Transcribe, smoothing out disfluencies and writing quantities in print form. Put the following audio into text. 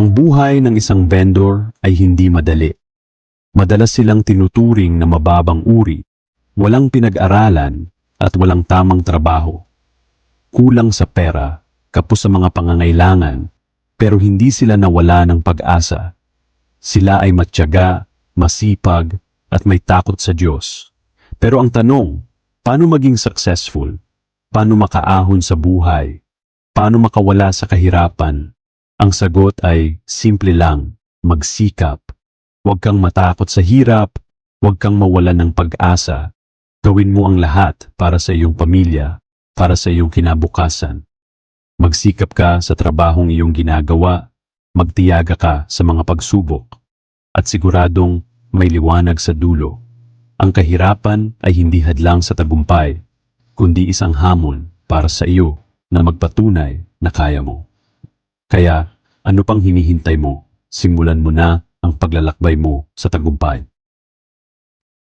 Ang buhay ng isang vendor ay hindi madali. Madalas silang tinuturing na mababang uri, walang pinag-aralan at walang tamang trabaho. Kulang sa pera, kapos sa mga pangangailangan, pero hindi sila nawala ng pag-asa. Sila ay matyaga, masipag, at may takot sa Diyos. Pero ang tanong, paano maging successful? Paano makaahon sa buhay? Paano makawala sa kahirapan? Ang sagot ay simple lang, magsikap. Huwag kang matakot sa hirap, huwag kang mawalan ng pag-asa. Gawin mo ang lahat para sa iyong pamilya, para sa iyong kinabukasan. Magsikap ka sa trabahong iyong ginagawa, magtiyaga ka sa mga pagsubok, at siguradong may liwanag sa dulo. Ang kahirapan ay hindi hadlang sa tagumpay, kundi isang hamon para sa iyo na magpatunay na kaya mo. Kaya, ano pang hinihintay mo? Simulan mo na ang paglalakbay mo sa tagumpay.